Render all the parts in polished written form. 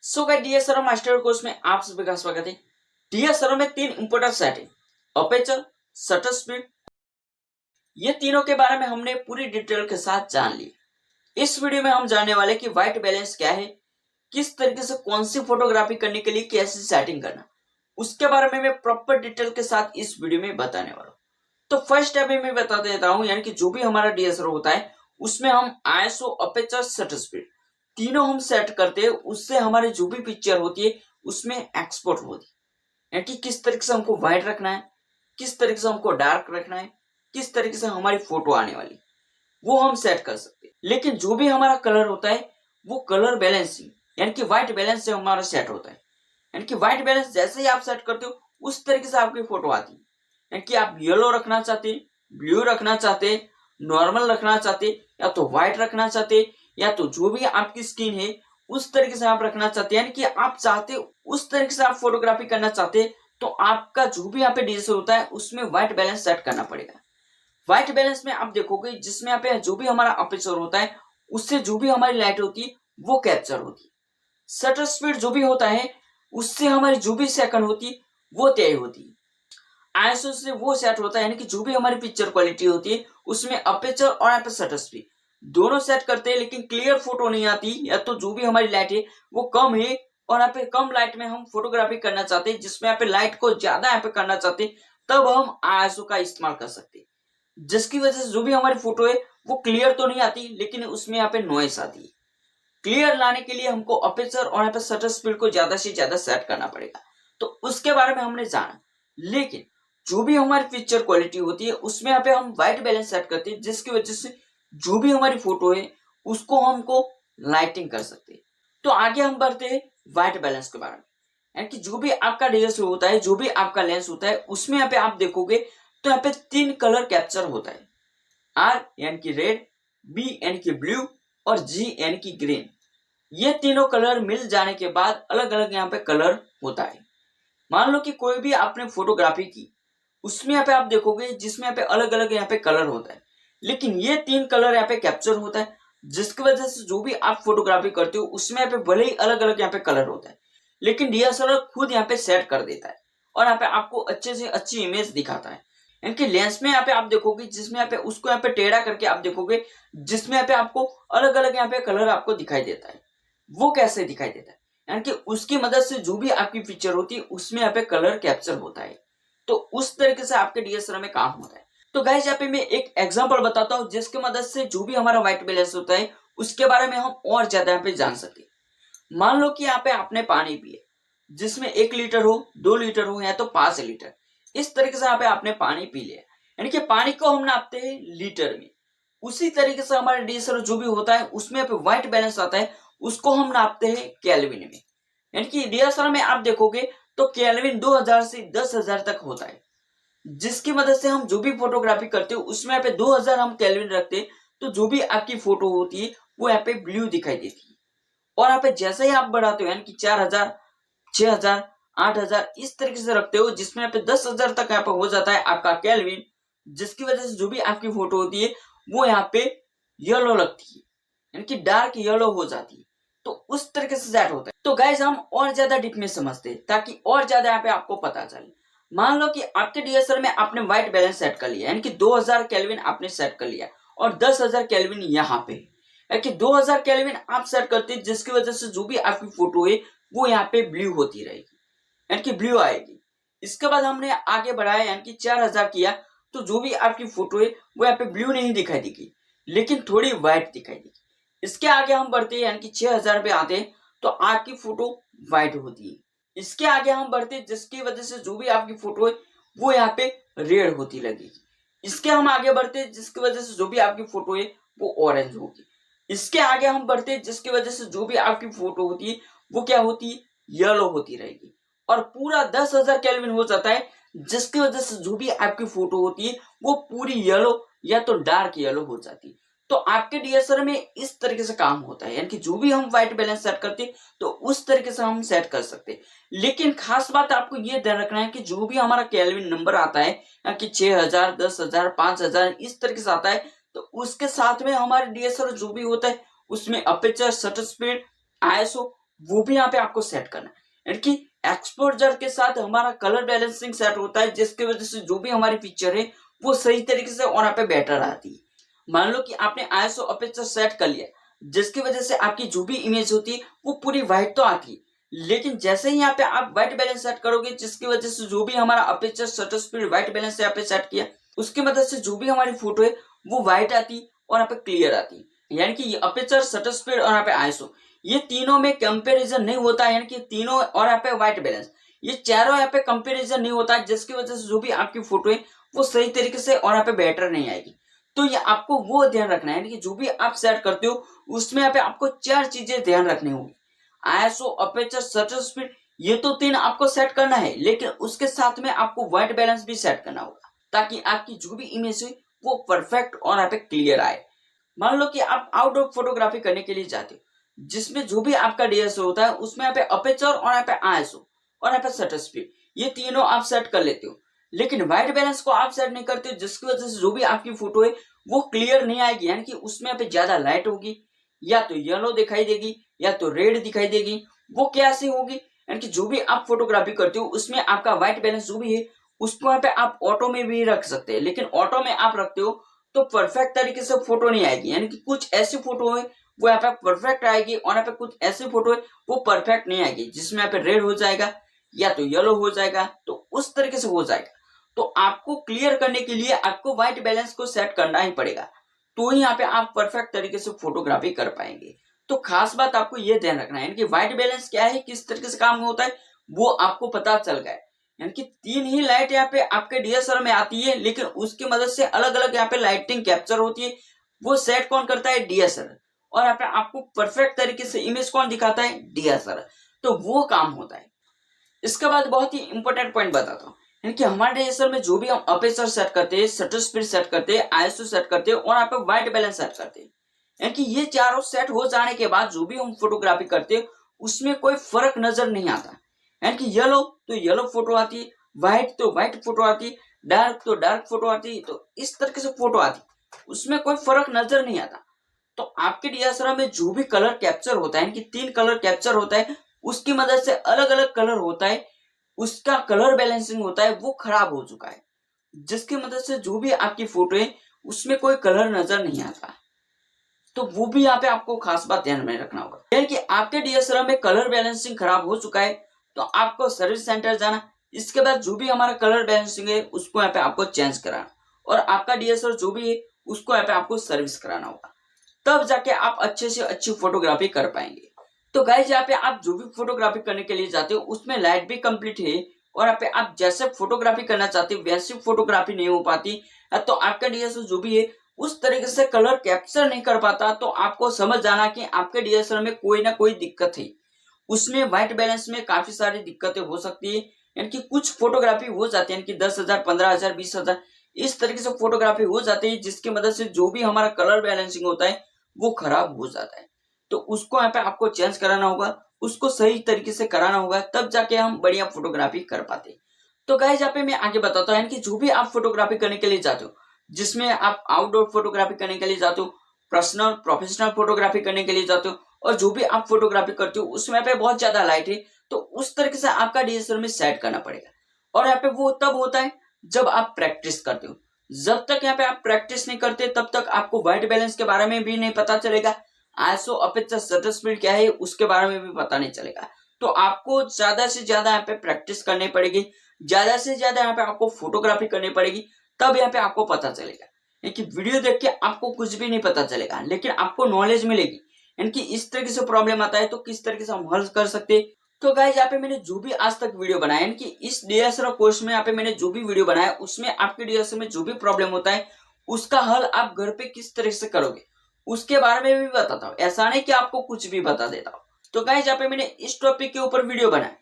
So guys DSLR master course में आप सभी का स्वागत है। डीएसएलआर में तीन इंपॉर्टेंट सेट है, अपर्चर, शटर स्पीड। ये तीनों के बारे में हमने पूरी डिटेल के साथ जान लिया। इस वीडियो में हम जानने वाले कि व्हाइट बैलेंस क्या है, किस तरीके से कौन सी फोटोग्राफी करने के लिए कैसे सेटिंग करना, उसके बारे में मैं प्रॉपर डिटेल के साथ इस वीडियो में बताने वाला हूँ। तो फर्स्ट स्टेप में मैं बता देता हूँ, यानी कि जो भी हमारा डीएसएलआर होता है उसमें हम आईएसओ, अपर्चर, शटर स्पीड तीनों हम सेट करते हैं। उससे हमारी जो भी पिक्चर होती है उसमें एक्सपोर्ट होती है, यानी कि किस तरीके से हमको व्हाइट रखना है, किस तरीके से हमको डार्क रखना है, किस तरीके से हमारी फोटो आने वाली वो हम सेट कर सकते हैं। लेकिन जो भी हमारा कलर होता है वो कलर बैलेंसिंग यानी कि व्हाइट बैलेंस से हमारा सेट होता है। यानी कि व्हाइट बैलेंस जैसे ही आप सेट करते हो उस तरीके से आपकी फोटो आती है। यानी कि आप येलो रखना चाहते, ब्लू रखना चाहते, नॉर्मल रखना चाहते, या तो व्हाइट रखना चाहते, या तो जो भी आपकी स्किन है उस तरीके से आप रखना चाहते हैं, यानी कि आप चाहते उस तरीके से आप फोटोग्राफी करना चाहते, तो आपका जो भी यहाँ पे डीएसएलआर होता है उसमें व्हाइट बैलेंस सेट करना पड़ेगा। व्हाइट बैलेंस में आप देखोगे जिसमें यहाँ पे जो भी हमारा अपर्चर होता है उससे जो भी हमारी लाइट होती है वो कैप्चर होती है। शटर स्पीड जो भी होता है उससे हमारी जो भी सेकंड होती है वो तय होती है। आईएसओ से वो सेट होता है, यानी कि जो भी हमारी पिक्चर क्वालिटी होती है उसमें अपर्चर और यहाँ पे शटर स्पीड दोनों सेट करते हैं, लेकिन क्लियर फोटो नहीं आती, या तो जो भी हमारी लाइट है वो कम है और यहाँ पे कम लाइट में हम फोटोग्राफी करना चाहते हैं, जिसमें यहाँ पे लाइट को ज्यादा यहाँ पे करना चाहते हैं, तब हम आईएसओ का इस्तेमाल कर सकते हैं। जिसकी वजह से जो भी हमारी फोटो है वो क्लियर तो नहीं आती, लेकिन उसमें यहाँ पे नॉइस आती है। क्लियर लाने के लिए हमको अपर्चर और यहाँ पे शटर स्पीड को ज्यादा से ज्यादा सेट करना पड़ेगा। तो उसके बारे में हमने जाना, लेकिन जो भी हमारी पिक्चर क्वालिटी होती है उसमें यहाँ पे हम व्हाइट बैलेंस सेट करते हैं, जिसकी वजह से जो भी हमारी फोटो है उसको हमको लाइटिंग कर सकते हैं। तो आगे हम बढ़ते हैं व्हाइट बैलेंस के बारे में, यानी कि जो भी आपका डीएसएलआर होता है, जो भी आपका लेंस होता है उसमें यहाँ पे आप देखोगे तो यहाँ पे तीन कलर कैप्चर होता है, आर यानी कि रेड, बी यानी कि ब्लू और जी यानी कि ग्रीन। ये तीनों कलर मिल जाने के बाद अलग अलग यहाँ पे कलर होता है। मान लो कि कोई भी आपने फोटोग्राफी की उसमें यहाँ पे आप देखोगे जिसमें यहाँ पे अलग अलग यहाँ पे कलर होता है, लेकिन ये तीन कलर यहाँ पे कैप्चर होता है, जिसकी वजह से जो भी आप फोटोग्राफी करते हो उसमें यहाँ पे भले ही अलग अलग यहाँ पे कलर होता है, लेकिन डीएसएलआर खुद यहाँ पे सेट कर देता है और यहाँ पे आपको अच्छे से अच्छी इमेज दिखाता है। इनके लेंस में यहाँ पे आप देखोगे जिसमें यहाँ पे उसको यहाँ पे टेढ़ा करके आप देखोगे जिसमें यहाँ पे आपको अलग अलग यहाँ पे कलर आपको दिखाई देता है। वो कैसे दिखाई देता है, यानी कि उसकी मदद से जो भी आपकी पिक्चर होती है उसमें यहाँ पे कलर कैप्चर होता है। तो उस तरीके से आपके डीएसएलआर में काम होता है। तो गाइस यहाँ पे मैं एक एग्जांपल बताता हूँ जिसकी मदद से जो भी हमारा व्हाइट बैलेंस होता है उसके बारे में हम और ज्यादा यहाँ पे जान सके। मान लो कि यहाँ पे आपने पानी पिए जिसमें 1 लीटर हो, 2 लीटर हो, या तो 5 लीटर, इस तरीके से यहाँ पे आपने पानी पी लिया, यानी कि पानी को हम नापते हैं लीटर में। उसी तरीके से हमारा डीएसएलआर जो भी होता है उसमें यहाँ पे व्हाइट बैलेंस आता है, उसको हम नापते हैं केल्विन में। यानी कि डीएसएलआर में आप देखोगे तो केल्विन 2000 से 10,000 तक होता है, जिसकी मदद से हम जो भी फोटोग्राफी करते हो उसमें यहाँ पे 2000 हम केल्विन रखते हैं, तो जो भी आपकी फोटो होती है वो यहाँ पे ब्लू दिखाई देती है। और यहाँ पे जैसे ही आप बढ़ाते हो यानी कि 4000, 6000, 8000 इस तरीके से रखते हो, जिसमें यहाँ पे 10,000 तक यहाँ पे हो जाता है आपका केल्विन, जिसकी वजह से जो भी आपकी फोटो होती है वो यहाँ पे येलो लगती है, यानी कि डार्क येलो हो जाती है। तो उस तरीके से सेट होता है। तो गाइस हम और ज्यादा डीप में समझते हैं ताकि और ज्यादा यहाँ पे आपको पता चले। मान लो कि आपके डीएसएलआर में आपने व्हाइट बैलेंस सेट कर लिया, यानी कि 2000 केल्विन आपने सेट कर लिया और 10,000 केल्विन यहाँ पे, यानी कि 2000 केल्विन आप सेट करते हैं, जिसकी वजह से जो भी आपकी फोटो है वो यहाँ पे ब्लू होती रहेगी, यानी कि ब्लू आएगी। इसके बाद हमने आगे बढ़ाया यानी कि 4000 किया, तो जो भी आपकी फोटो है वो यहाँ पे ब्लू नहीं दिखाई देगी, लेकिन थोड़ी व्हाइट दिखाई देगी। इसके आगे हम बढ़ते हैं यानी कि 6000 पे आते हैं, तो आपकी फोटो व्हाइट होती है। इसके आगे हम बढ़ते हैं जिसकी वजह से जो भी आपकी फोटो है वो यहाँ पे रेड होती लगेगी। इसके हम आगे बढ़ते हैं जिसकी वजह से जो भी आपकी फोटो है वो ऑरेंज होगी। इसके आगे हम बढ़ते हैं जिसकी वजह से जो भी आपकी फोटो होती है वो क्या होती है, येलो होती रहेगी। और पूरा 10,000 केल्विन हो जाता है, जिसकी वजह से जो भी आपकी फोटो होती है वो पूरी येलो या तो डार्क येलो हो जाती है। तो आपके डीएसएलआर में इस तरीके से काम होता है, यानी कि जो भी हम व्हाइट बैलेंस सेट करते हैं तो उस तरीके से हम सेट कर सकते हैं। लेकिन खास बात आपको ये ध्यान रखना है कि जो भी हमारा केल्विन नंबर आता है, यानी कि 6000, 10,000, 5,000 इस तरीके से आता है, तो उसके साथ में हमारे डीएसएलआर जो भी होता है उसमें अपर्चर, शटर स्पीड, आईएसओ वो भी यहाँ पे आपको सेट करना है। यानी कि एक्सपोजर के साथ हमारा कलर बैलेंसिंग सेट होता है, जिसकी वजह से जो भी हमारी पिक्चर है वो सही तरीके से और यहाँ पे बेटर आती है। मान लो कि आपने आईएसओ अपर्चर सेट कर लिया, जिसकी वजह से आपकी जो भी इमेज होती है वो पूरी व्हाइट तो आती है, लेकिन जैसे ही यहाँ पे आप व्हाइट बैलेंस सेट करोगे, जिसकी वजह से जो भी हमारा aperture shutter speed white balance यहाँ पे सेट किया, उसकी मदद से जो भी हमारी फोटो है वो व्हाइट आती और यहाँ पे क्लियर आती। यानी कि अपर्चर शटर स्पीड और यहाँ पे आईएसओ ये तीनों में कंपैरिजन नहीं होता है, यानी कि तीनों और यहाँ पे व्हाइट बैलेंस ये चारों यहाँ पे कंपैरिजन नहीं होता है, जिसकी वजह से जो भी आपकी फोटो है वो सही तरीके से और यहाँ पे बेटर नहीं आएगी। तो ये आपको वो ध्यान रखना है, यानी कि जो भी आप सेट करते हो उसमें यहाँ पे आपको 4 चीजें ध्यान रखनी होगी। आईएसओ, अपर्चर, शटर स्पीड, ये तो 3 आपको सेट करना है, लेकिन उसके साथ में आपको व्हाइट बैलेंस भी सेट करना होगा, ताकि आपकी जो भी इमेज है वो परफेक्ट और यहाँ पे क्लियर आए। मान लो कि आप आउटडोर फोटोग्राफी करने के लिए जाते हो, जिसमें जो भी आपका डीएसएलआर होता है उसमें यहाँ पे अपर्चर और यहाँ पे आईएसओ और यहाँ पे शटर स्पीड ये तीनों आप सेट कर लेते हो, लेकिन व्हाइट बैलेंस को आप सेट नहीं करते हो, जिसकी वजह से जो भी आपकी फोटो है वो क्लियर नहीं आएगी। यानी कि उसमें यहाँ पे ज्यादा लाइट होगी, या तो येलो दिखाई देगी या तो रेड दिखाई देगी। वो कैसे होगी? यानी कि जो भी आप फोटोग्राफी करते हो उसमें आपका व्हाइट बैलेंस जो भी है उसको यहाँ पे आप ऑटो में भी रख सकते हैं, लेकिन ऑटो में आप रखते हो तो परफेक्ट तरीके से फोटो नहीं आएगी। यानी कि कुछ ऐसी फोटो है वो यहाँ पे परफेक्ट आएगी और यहाँ पे कुछ ऐसी फोटो है वो परफेक्ट नहीं आएगी, जिसमें यहाँ पे रेड हो जाएगा या तो येलो हो जाएगा, तो उस तरीके से हो जाएगा। तो आपको क्लियर करने के लिए आपको व्हाइट बैलेंस को सेट करना ही पड़ेगा, तो ही यहाँ पे आप परफेक्ट तरीके से फोटोग्राफी कर पाएंगे। तो खास बात आपको ये ध्यान रखना है, यानी कि व्हाइट बैलेंस क्या है, किस तरीके से काम होता है, वो आपको पता चल गया है। यानी कि 3 ही लाइट यहाँ पे आपके डीएसएलआर में आती है, लेकिन उसकी मदद से अलग अलग यहाँ पे लाइटिंग कैप्चर होती है। वो सेट कौन करता है? डीएसएलआर। और यहाँ पे आपको परफेक्ट तरीके से इमेज कौन दिखाता है? डीएसएलआर। तो वो काम होता है। इसके बाद बहुत ही इंपॉर्टेंट पॉइंट बताता हूँ, यानी कि हमारे डीएसएलआर में जो भी हम अपर्चर सेट करते हैं, शटर स्पीड सेट करते हैं, आईएसओ सेट करते हैं और यहाँ पे व्हाइट बैलेंस सेट करते हैं, यानी कि ये चारों सेट हो जाने के बाद जो भी हम फोटोग्राफी करते हैं उसमें कोई फर्क नजर नहीं आता। यानी कि येलो तो येलो फोटो आती है, व्हाइट तो व्हाइट फोटो आती है, डार्क तो डार्क फोटो आती है, तो इस तरीके से फोटो आती है, उसमें कोई फर्क नजर नहीं आता। तो आपके डीएसएलआर में जो भी कलर कैप्चर होता है, यानी कि 3 कलर कैप्चर होता है, उसकी मदद से अलग अलग कलर होता है, उसका कलर बैलेंसिंग होता है वो खराब हो चुका है, जिसकी मदद से जो भी आपकी फोटो है उसमें कोई कलर नजर नहीं आता। तो वो भी यहाँ पे आपको खास बात ध्यान में रखना होगा, यानी कि आपके डीएसएलआर में कलर बैलेंसिंग खराब हो चुका है तो आपको सर्विस सेंटर जाना, इसके बाद जो भी हमारा कलर बैलेंसिंग है उसको यहाँ पे आपको चेंज कराना, और आपका डीएसएलआर जो भी है उसको यहाँ पे आपको सर्विस कराना होगा, तब जाके आप अच्छे से अच्छी फोटोग्राफी कर पाएंगे। तो गाइस यहाँ पे आप जो भी फोटोग्राफी करने के लिए जाते हो उसमें लाइट भी कंप्लीट है, और यहाँ पे आप जैसे फोटोग्राफी करना चाहते हो वैसी फोटोग्राफी नहीं हो पाती, तो आपका डीएसएलआर जो भी है उस तरीके से कलर कैप्चर नहीं कर पाता, तो आपको समझ जाना कि आपके डीएसएलआर में कोई ना कोई दिक्कत है। उसमें व्हाइट बैलेंस में काफी सारी दिक्कतें हो सकती है, यानी कि कुछ फोटोग्राफी हो जाती है, यानी कि 10,000, 15,000, 20,000 इस तरीके से फोटोग्राफी हो जाती है, जिसकी मदद से जो भी हमारा कलर बैलेंसिंग होता है वो खराब हो जाता है। तो उसको यहाँ पे आपको चेंज कराना होगा, उसको सही तरीके से कराना होगा, तब जाके हम बढ़िया फोटोग्राफी कर पाते। तो गाइस यहाँ पे मैं आगे बताता हूँ, यानी कि जो भी आप फोटोग्राफी करने के लिए जाते हो, जिसमें आप आउटडोर फोटोग्राफी करने के लिए जाते हो, पर्सनल प्रोफेशनल फोटोग्राफी करने के लिए जाते हो, और जो भी आप फोटोग्राफी करते हो उसमें पे बहुत ज्यादा लाइट है, तो उस तरीके से आपका डीएसएलआर में सेट करना पड़ेगा। और यहाँ पे वो तब होता है जब आप प्रैक्टिस करते हो। जब तक यहाँ पे आप प्रैक्टिस नहीं करते तब तक आपको व्हाइट बैलेंस के बारे में भी नहीं पता चलेगा, आईएसओ, अपर्चर, शटर स्पीड क्या है उसके बारे में भी पता नहीं चलेगा। तो आपको ज्यादा से ज्यादा यहाँ पे प्रैक्टिस करनी पड़ेगी, ज्यादा से ज्यादा यहाँ पे आपको फोटोग्राफी करनी पड़ेगी, तब यहाँ पे आपको पता चलेगा। यानी कि वीडियो देख के आपको कुछ भी नहीं पता चलेगा, लेकिन आपको नॉलेज मिलेगी, यानी कि इस तरीके से प्रॉब्लम आता है तो किस तरीके से हम हल कर सकते हैं। तो गाइस यहाँ पे मैंने जो भी आज तक वीडियो बनाया, यानी कि इस डीएसएलआर कोर्स में यहाँ पे मैंने जो भी वीडियो बनाया उसमें आपके डीएसएलआर में जो भी प्रॉब्लम होता है उसका हल आप घर पे किस तरह से करोगे उसके बारे में भी बताता हूँ। ऐसा नहीं कि आपको कुछ भी बता देता हूँ। तो गाइस यहाँ पे मैंने इस टॉपिक के ऊपर वीडियो बनाया,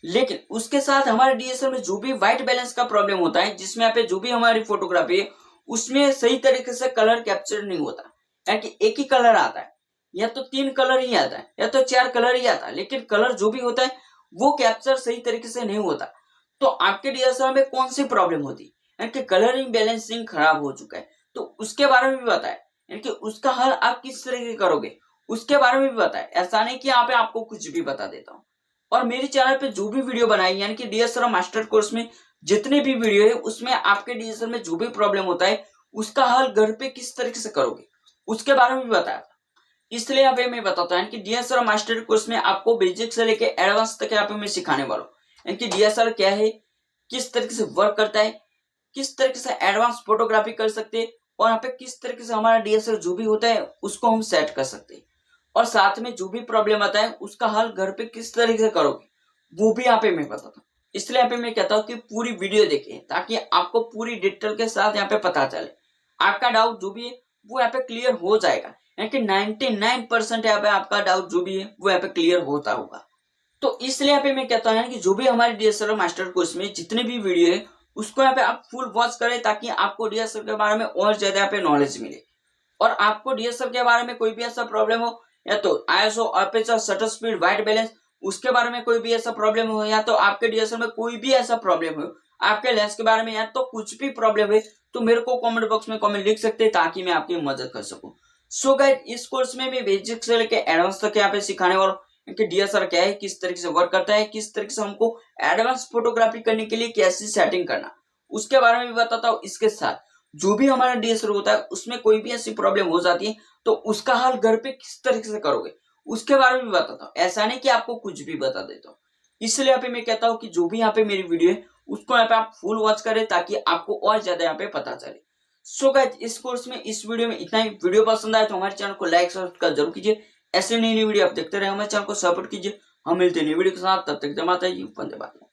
लेकिन उसके साथ हमारे डीएसएलआर में जो भी व्हाइट बैलेंस का प्रॉब्लम होता है, जिसमें यहाँ पे जो भी हमारी फोटोग्राफी है उसमें सही तरीके से कलर कैप्चर नहीं होता, यानी कि एक ही कलर आता है, या तो 3 कलर ही आता है या तो 4 कलर ही आता है, लेकिन कलर जो भी होता है वो कैप्चर सही तरीके से नहीं होता। तो आपके डीएसएलआर में कौन सी प्रॉब्लम होती है, यानी कि कलरिंग बैलेंसिंग खराब हो चुका है, तो उसके बारे में भी बताया, यानी कि उसका हल आप किस तरह से करोगे उसके बारे में भी बताया। ऐसा नहीं कि यहाँ पे आपको कुछ भी बता देता हूँ। और मेरे चैनल पे जो भी वीडियो बनाई यानी कि डीएसआर मास्टर कोर्स में जितने भी वीडियो है उसमें आपके डीएसआर में जो भी प्रॉब्लम होता है उसका हल घर पे किस तरीके से करोगे उसके बारे में भी बताया था। इसलिए यहाँ पे मैं बताता हूँ कि डीएसआर मास्टर कोर्स में आपको बेसिक से लेके एडवांस तक यहाँ पे मैं सिखाने वाला हूँ। यानी कि डीएसआर क्या है, किस तरीके से वर्क करता है, किस तरीके से एडवांस फोटोग्राफी कर सकते हैं और यहाँ पे किस तरीके से हमारा डीएसआर जो भी होता है उसको हम सेट कर सकते हैं और साथ में जो भी प्रॉब्लम आता है उसका हल घर पे किस तरीके से करोगे वो भी यहाँ पे मैं बताता हूँ। इसलिए यहाँ पे मैं कहता हूँ कि पूरी वीडियो देखिए ताकि आपको पूरी डिटेल के साथ यहाँ पे पता चले। आपका डाउट जो भी है वो यहाँ पे क्लियर हो जाएगा। यानी कि 99% यहाँ पे आपका डाउट जो भी है वो यहाँ पे क्लियर होता होगा। तो इसलिए यहाँ पे मैं कहता हूँ कि जो भी हमारे डीएसएलआर मास्टर कोर्स में जितने भी वीडियो है उसको यहाँ पे आप फुल वॉच करें ताकि आपको डीएसएलआर के बारे में और ज्यादा यहाँ पे नॉलेज मिले। और आपको डीएसएलआर के बारे में कोई भी ऐसा प्रॉब्लम हो या तो ISO, aperture, shutter speed, white balance उसके बारे में कोई भी ऐसा प्रॉब्लम हो या तो आपके डीएसएलआर में कोई भी ऐसा प्रॉब्लम हो, आपके लेंस के बारे में या तो कुछ भी प्रॉब्लम है तो मेरे को कमेंट बॉक्स में कमेंट लिख सकते हैं ताकि मैं आपकी मदद कर सकूं। सो गाइस इस कोर्स में मैं बेसिक से लेकर एडवांस तक यहाँ पे सिखाने वाला हूँ कि डीएसएलआर क्या है, किस तरीके से वर्क करता है, किस तरीके से हमको एडवांस फोटोग्राफी करने के लिए कैसी सेटिंग करना उसके बारे में भी बताता हूँ। इसके साथ जो भी हमारा डीएसएलआर होता है उसमें कोई भी ऐसी प्रॉब्लम हो जाती है तो उसका हल घर पे किस तरीके से करोगे उसके बारे में भी बताता हूँ। ऐसा नहीं कि आपको कुछ भी बता देता हूँ। इसलिए यहाँ पे मैं कहता हूँ कि जो भी यहाँ पे मेरी वीडियो है उसको यहाँ पे आप फुल वॉच करें ताकि आपको और ज्यादा यहाँ पे पता चले। सो गाइस इस कोर्स में इस वीडियो में इतना ही। वीडियो पसंद आए तो हमारे चैनल को लाइक सब्सक्राइब जरूर कीजिए। ऐसे नई वीडियो आप देखते रहे, हमारे चैनल को सपोर्ट कीजिए। हम मिलते हैं नई वीडियो के साथ, तब तक जय माता दी, वंदे मातरम।